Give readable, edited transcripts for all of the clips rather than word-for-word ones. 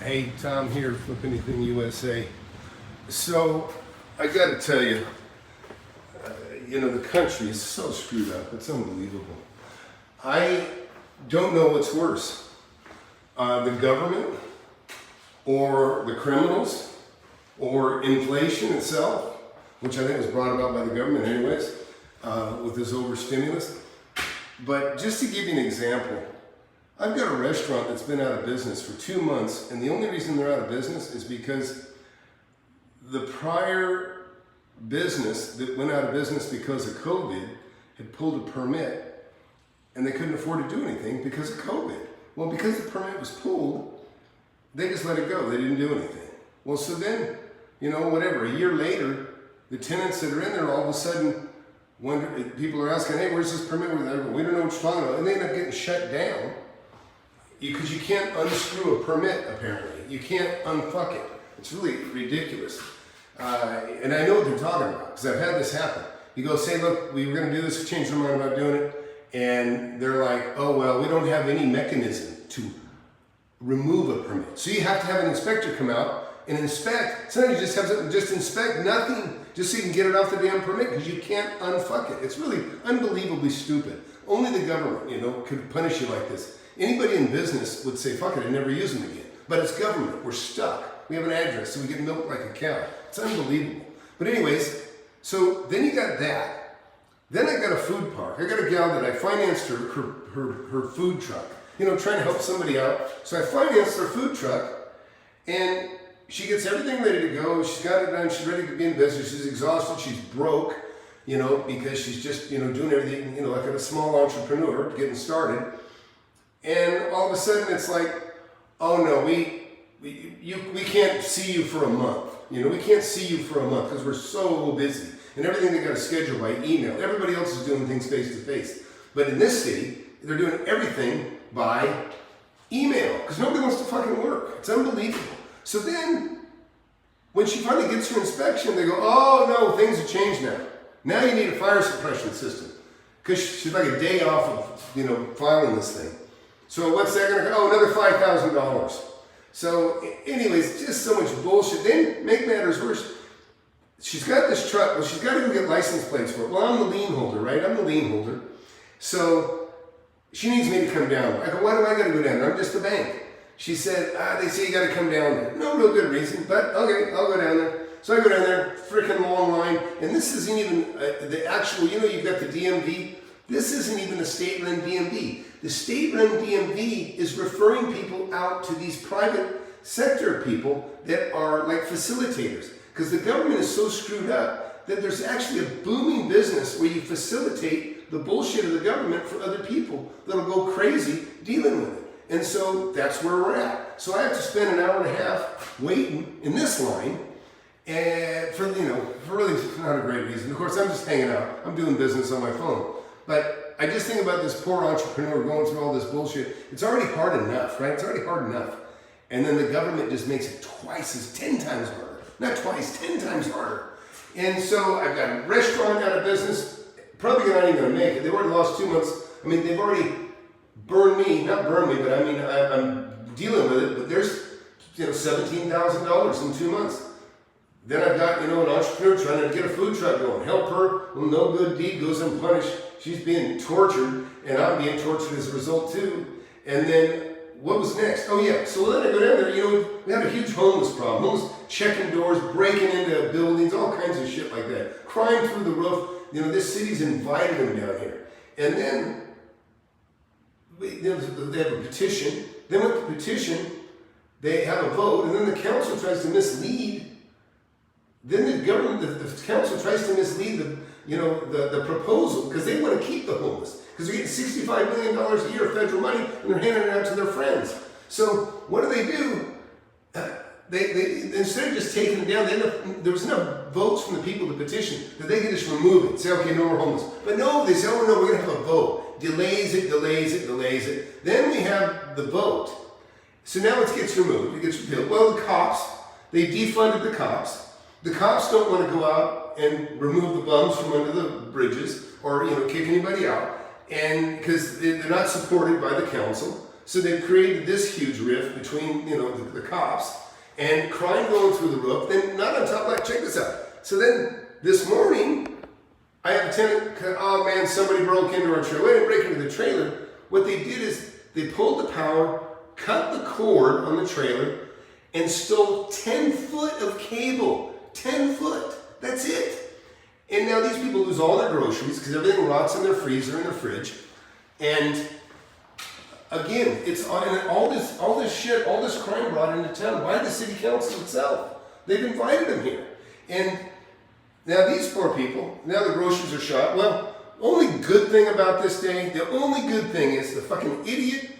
Hey, Tom here, FlipAnything USA. So, I gotta tell you, the country is so screwed up, it's unbelievable. I don't know what's worse, the government, or the criminals, or inflation itself, which I think was brought about by the government anyways, with this overstimulus. But just to give you an example, I've got a restaurant that's been out of business for 2 months, and the only reason they're out of business is because the prior business that went out of business because of COVID had pulled a permit, and they couldn't afford to do anything because of COVID. Well, because the permit was pulled, they just let it go. They didn't do anything. Well, so then, a year later, the tenants that are in there all of a sudden wonder, people are asking, hey, where's this permit? We don't know what you're talking about. And they end up getting shut down. Because you can't unscrew a permit, apparently. You can't unfuck it. It's really ridiculous. And I know what they're talking about, because I've had this happen. You go say, look, we were going to do this, change our mind about doing it. And they're like, oh, well, we don't have any mechanism to remove a permit. So you have to have an inspector come out and inspect. Sometimes you just have to just inspect nothing, just so you can get it off the damn permit, because you can't unfuck it. It's really unbelievably stupid. Only the government, could punish you like this. Anybody in business would say, fuck it, I'd never use them again. But it's government. We're stuck. We have an address, so we get milked like a cow. It's unbelievable. But anyways, so then you got that. Then I got a food park. I got a gal that I financed her food truck. Trying to help somebody out. So I financed her food truck, and she gets everything ready to go. She's got it done. She's ready to be in business. She's exhausted. She's broke, because she's just, doing everything, like a small entrepreneur getting started. And all of a sudden it's like, oh no, we can't see you for a month. We can't see you for a month because we're so busy. And everything they got to schedule by email. Everybody else is doing things face to face. But in this city, they're doing everything by email because nobody wants to fucking work. It's unbelievable. So then, when she finally gets her inspection, they go, oh no, things have changed now. Now you need a fire suppression system. Because she's like a day off of, filing this thing. So what's that going to cost? Oh, another $5,000. So anyways, just so much bullshit. Then, make matters worse, she's got this truck. Well, she's got to go get license plates for it. Well, I'm the lien holder, right? I'm the lien holder. So she needs me to come down. I go, why do I got to go down there? I'm just the bank. She said, they say you got to come down there. No real good reason, but okay, I'll go down there. So I go down there, freaking long line. And this isn't even the actual, you've got the DMV. This isn't even a state-run DMV. The state-run DMV is referring people out to these private sector people that are like facilitators. Because the government is so screwed up that there's actually a booming business where you facilitate the bullshit of the government for other people that'll go crazy dealing with it. And so that's where we're at. So I have to spend an hour and a half waiting in this line and for really not a great reason. Of course, I'm just hanging out. I'm doing business on my phone. But I just think about this poor entrepreneur going through all this bullshit. It's already hard enough, right? It's already hard enough. And then the government just makes it 10 times harder. Not twice, 10 times harder. And so I've got a restaurant out of business, probably not even going to make it. They've already lost 2 months. I mean, they've already not burned me, but I mean, I'm dealing with it. But there's, $17,000 in 2 months. Then I've got, an entrepreneur trying to get a food truck going. Help her. Well, no good deed goes unpunished. She's being tortured, and I'm being tortured as a result too. And then, what was next? Oh yeah, so then I go down there, we had a huge homeless problem. Homeless checking doors, breaking into buildings, all kinds of shit like that. Crying through the roof. This city's invited them down here. And then, they have a petition. Then with the petition, they have a vote, and then the council tries to mislead. Then the government, the council tries to mislead the proposal because they want to keep the homeless because they're getting $65 million a year of federal money and they're handing it out to their friends. So what do? They instead of just taking it down, there was enough votes from the people to petition that they could just remove it. Say, okay, no more homeless. But no, they say, oh no, we're going to have a vote. Delays it. Then we have the vote. So now it gets removed. It gets repealed. Well, the cops, they defunded the cops. The cops don't want to go out and remove the bums from under the bridges or kick anybody out, and because they're not supported by the council. So they've created this huge rift between, the cops and crime going through the roof. Then not on top of that, check this out. So then this morning, I have a tenant, oh man, somebody broke into our trailer. They didn't break into the trailer. What they did is they pulled the power, cut the cord on the trailer, and stole 10 foot of cable. 10 foot. That's it. And now these people lose all their groceries because everything rots in their freezer and their fridge. And again, it's all this shit, all this crime brought into town by the city council itself. They've invited them here. And now these poor people, now the groceries are shot. Well, only good thing about this day, the only good thing is the fucking idiot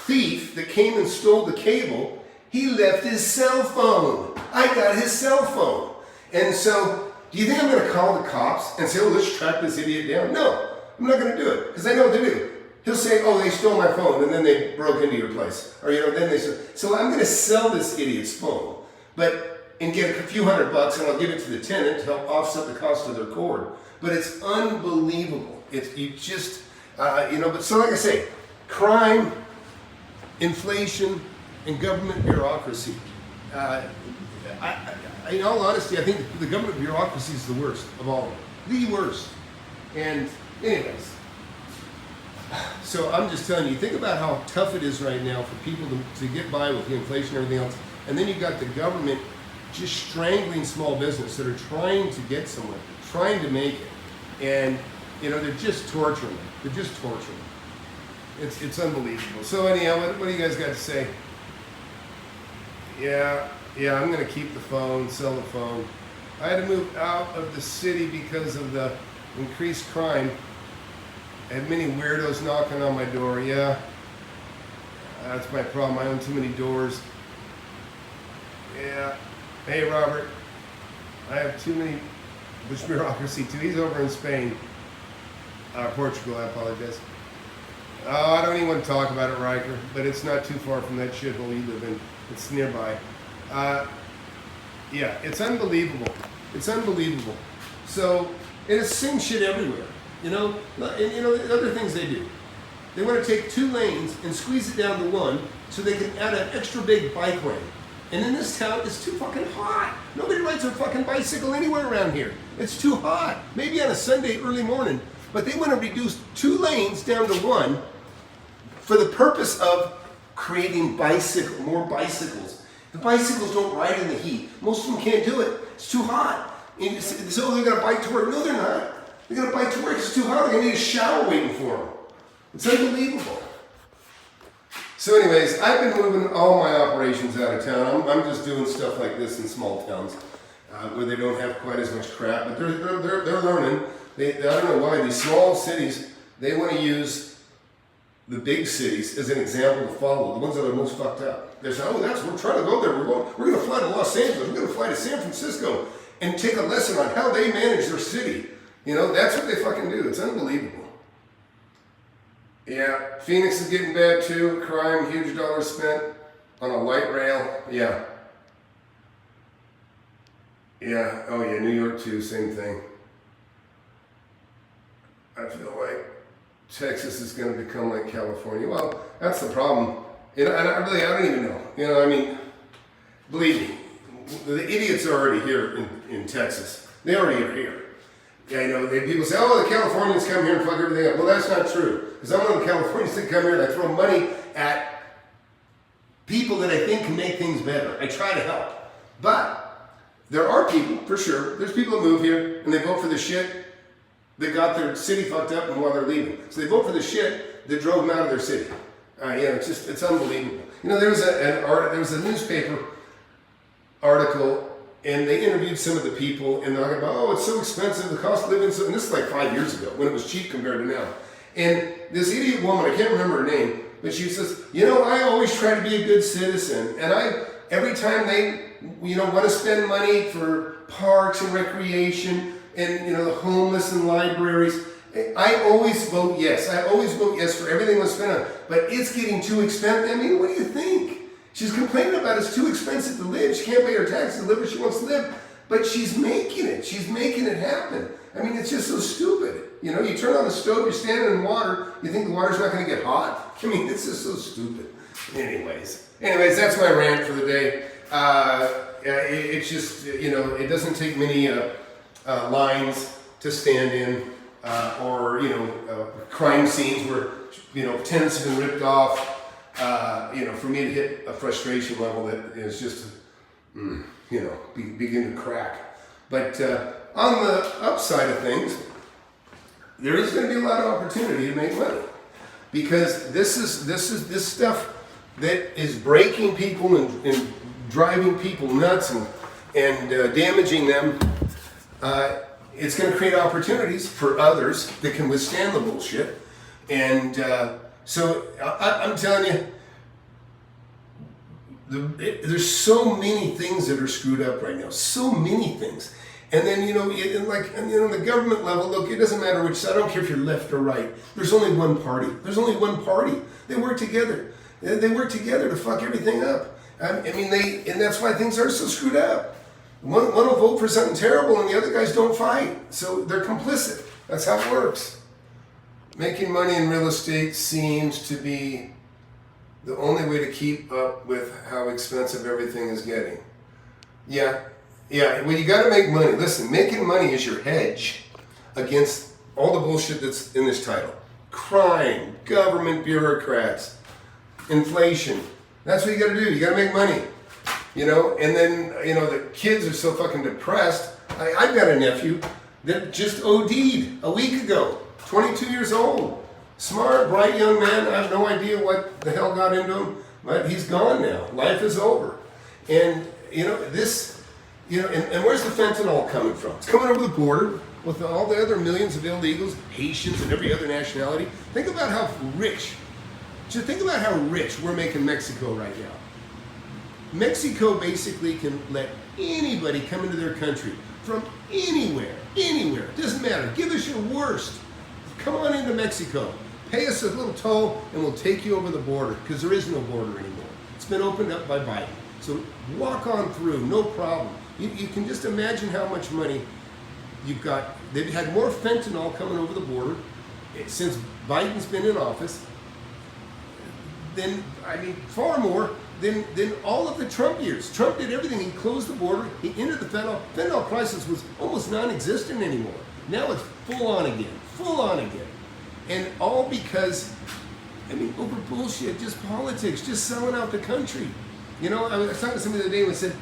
thief that came and stole the cable, he left his cell phone. I got his cell phone. And so, do you think I'm going to call the cops and say, oh, let's track this idiot down? No, I'm not going to do it, because I know what to do. He'll say, oh, they stole my phone, and then they broke into your place. Or, then they said, so I'm going to sell this idiot's phone, and get a few $100, and I'll give it to the tenant to help offset the cost of their cord. But it's unbelievable. But so like I say, crime, inflation, and government bureaucracy. In all honesty, I think the government bureaucracy is the worst of all of them. The worst. And anyways, so I'm just telling you, think about how tough it is right now for people to get by with the inflation and everything else. And then you've got the government just strangling small business that are trying to get somewhere, trying to make it. And, they're just torturing them. They're just torturing them. It's unbelievable. So anyhow, what do you guys got to say? Yeah, I'm going to keep the phone, sell the phone. I had to move out of the city because of the increased crime. I had many weirdos knocking on my door. Yeah, that's my problem. I own too many doors. Yeah. Hey, Robert. I have too many. Which bureaucracy too? He's over in Spain. Portugal, I apologize. Oh, I don't even want to talk about it, Riker, but it's not too far from that shithole you live in. It's nearby. Yeah, it's unbelievable. It's unbelievable. So, it's same shit everywhere. The other things they do. They want to take 2 lanes and squeeze it down to 1 so they can add an extra big bike lane. And in this town, it's too fucking hot. Nobody rides a fucking bicycle anywhere around here. It's too hot. Maybe on a Sunday early morning. But they want to reduce 2 lanes down to 1 for the purpose of creating more bicycles. The bicycles don't ride in the heat. Most of them can't do it. It's too hot. And so they're going to bike to work. No, they're not. They're going to bike to work. It's too hot. They're going to need a shower waiting for them. It's unbelievable. So anyways, I've been moving all my operations out of town. I'm just doing stuff like this in small towns where they don't have quite as much crap. But they're learning. I don't know why these small cities, they want to use the big cities as an example to follow, the ones that are most fucked up. They say, oh, we're trying to go there. We're going to fly to Los Angeles. We're going to fly to San Francisco and take a lesson on how they manage their city. That's what they fucking do. It's unbelievable. Yeah, Phoenix is getting bad too. Crime, huge dollars spent on a light rail. Yeah. Yeah, oh yeah, New York too, same thing. I feel like Texas is going to become like California. Well, that's the problem. And I don't even know. Believe me, the idiots are already here in Texas. They already are here. Yeah, people say, oh, the Californians come here and fuck everything up. Well, that's not true. Because I'm one of the Californians that come here and I throw money at people that I think can make things better. I try to help. But there are people, for sure, there's people that move here and they vote for the shit that got their city fucked up and while they're leaving. So they vote for the shit that drove them out of their city. It's unbelievable. There was a newspaper article and they interviewed some of the people and they're talking about, oh, it's so expensive, the cost of living, and this is like 5 years ago when it was cheap compared to now. And this idiot woman, I can't remember her name, but she says, I always try to be a good citizen. And every time they, want to spend money for parks and recreation and, the homeless and libraries, I always vote yes. I always vote yes for everything that's spent on. But it's getting too expensive. What do you think? She's complaining about it's too expensive to live. She can't pay her taxes to live where she wants to live. But she's making it. She's making it happen. It's just so stupid. You turn on the stove, you're standing in water, you think the water's not going to get hot? I mean, this is so stupid. Anyways, that's my rant for the day. It's just, it doesn't take many lines to stand in, or crime scenes where tenants have been ripped off. For me to hit a frustration level that is just, begin to crack. But on the upside of things, there is going to be a lot of opportunity to make money, because this is stuff that is breaking people and driving people nuts and damaging them. It's going to create opportunities for others that can withstand the bullshit. And so I'm telling you, there's so many things that are screwed up right now. So many things. And then, on the government level, look, it doesn't matter which side. I don't care if you're left or right. There's only one party. There's only one party. They work together. They work together to fuck everything up. And that's why things are so screwed up. One will vote for something terrible and the other guys don't fight. So they're complicit. That's how it works. Making money in real estate seems to be the only way to keep up with how expensive everything is getting. Yeah, well, you got to make money. Listen, making money is your hedge against all the bullshit that's in this title. Crime, government bureaucrats, inflation. That's what you got to do. You got to make money. And then, the kids are so fucking depressed. I've got a nephew that just OD'd a week ago, 22 years old. Smart, bright young man. I have no idea what the hell got into him, but he's gone now. Life is over. And, and where's the fentanyl coming from? It's coming over the border with all the other millions of illegals, Haitians, and every other nationality. Think about how rich we're making Mexico right now. Mexico basically can let anybody come into their country from anywhere. It doesn't matter. Give us your worst. Come on into Mexico. Pay us a little toll and we'll take you over the border, because there is no border anymore. It's been opened up by Biden. So walk on through, no problem. You can just imagine how much money you've got. They've had more fentanyl coming over the border since Biden's been in office. Far more than all of the Trump years. Trump did everything. He closed the border. He ended the fentanyl. Fentanyl crisis was almost non-existent anymore. Now it's full on again. And all because, over bullshit, just politics, just selling out the country. I was talking to somebody the other day who said,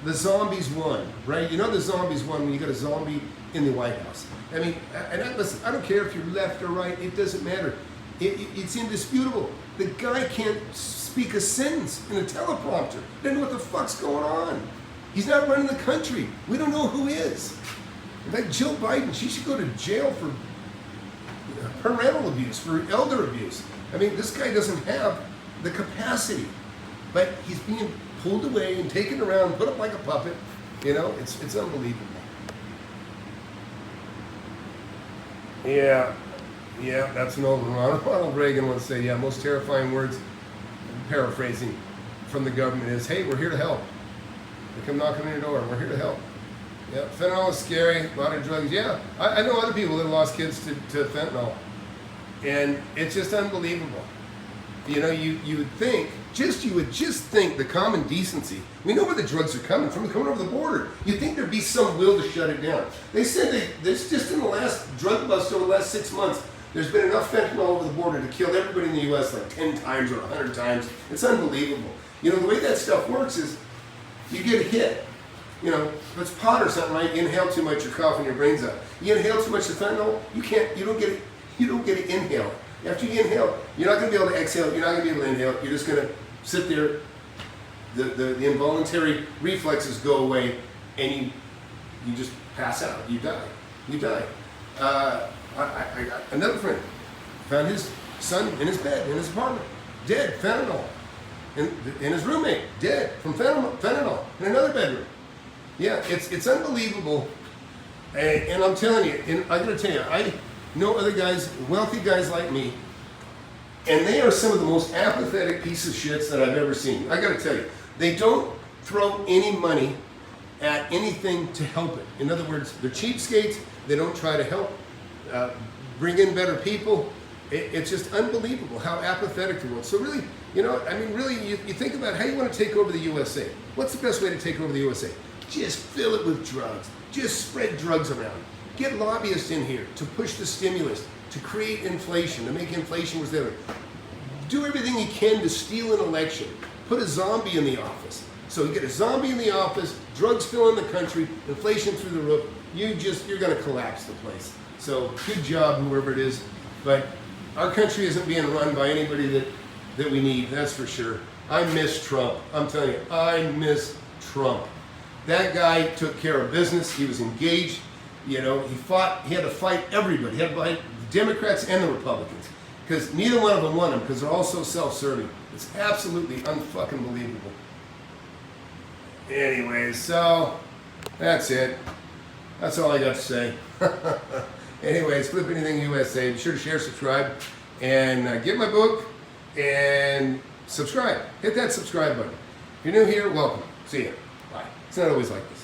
the zombies won, right? The zombies won when you got a zombie in the White House. Listen, I don't care if you're left or right, it doesn't matter. It's indisputable. The guy can't speak a sentence in a teleprompter. Doesn't know what the fuck's going on. He's not running the country. We don't know who is. In fact, Jill Biden, she should go to jail for parental abuse, for elder abuse. This guy doesn't have the capacity, but he's being pulled away and taken around, put up like a puppet. It's unbelievable. Yeah, that's an old one. Ronald Reagan once said, most terrifying words, paraphrasing, from the government is, hey, we're here to help. They come knocking on your door, we're here to help. Yeah, fentanyl is scary, a lot of drugs. Yeah, I know other people that lost kids to fentanyl. And it's just unbelievable. You would think, you would just think the common decency. We know where the drugs are coming from. They're coming over the border. You'd think there'd be some will to shut it down. They said there's just in the last drug bust over the last 6 months, there's been enough fentanyl over the border to kill everybody in the U.S. like 10 times or 100 times. It's unbelievable. The way that stuff works is you get a hit. If it's pot or something, right? You inhale too much, you're coughing your brains out. You inhale too much of fentanyl, you don't get to inhale. After you inhale, you're not going to be able to exhale. You're not going to be able to inhale. You're just going to sit there. The involuntary reflexes go away, and you just pass out. You die. I got another friend found his son in his bed in his apartment, dead, fentanyl, and his roommate dead from fentanyl in another bedroom. Yeah, it's unbelievable, and I'm telling you, and I got to tell you, I know other guys, wealthy guys like me, and they are some of the most apathetic pieces of shits that I've ever seen. I got to tell you, they don't throw any money at anything to help it. In other words, they're cheapskates. They don't try to help bring in better people. It's just unbelievable how apathetic the world. So really, really, you think about how you want to take over the USA. What's the best way to take over the USA? Just fill it with drugs. Just spread drugs around. Get lobbyists in here to push the stimulus, to create inflation, to make inflation worse than ever. Do everything you can to steal an election. Put a zombie in the office. So you get a zombie in the office, drugs fill in the country, inflation through the roof, you're going to collapse the place. So good job, whoever it is. But our country isn't being run by anybody that we need, that's for sure. I miss Trump. I'm telling you, I miss Trump. That guy took care of business. He was engaged. He fought. He had to fight everybody. He had to fight the Democrats and the Republicans because neither one of them won him because they're all so self-serving. It's absolutely unfucking believable. Anyways, so that's it. That's all I got to say. Anyways, FlipAnything USA. Be sure to share, subscribe, and get my book and subscribe. Hit that subscribe button. If you're new here, welcome. See ya. Bye. It's not always like this.